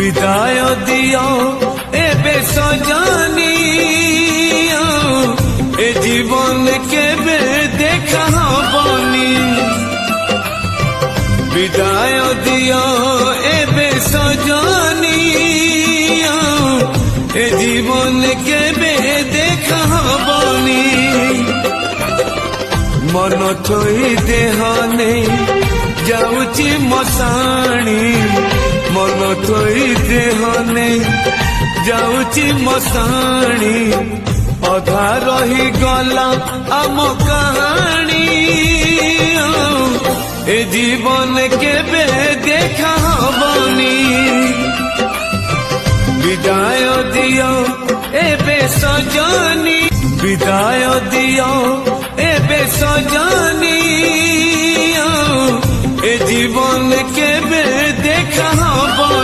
विदाय दियो एबे सजानी ए जीवन केबे देखा हबनी विदाय दियो एबे सजानी ए जीवन केबे देखा हबनी मन थोई देहने जाऊची मसाणी मन थोई देहने जाऊची मसाणी अधा रही गला आम कहानी ए जीवन केबे देखा हबनी विदाय दियो एबे सजानी विदाय दियो एबे सजानी ए जीवन केबे देखा हबनी।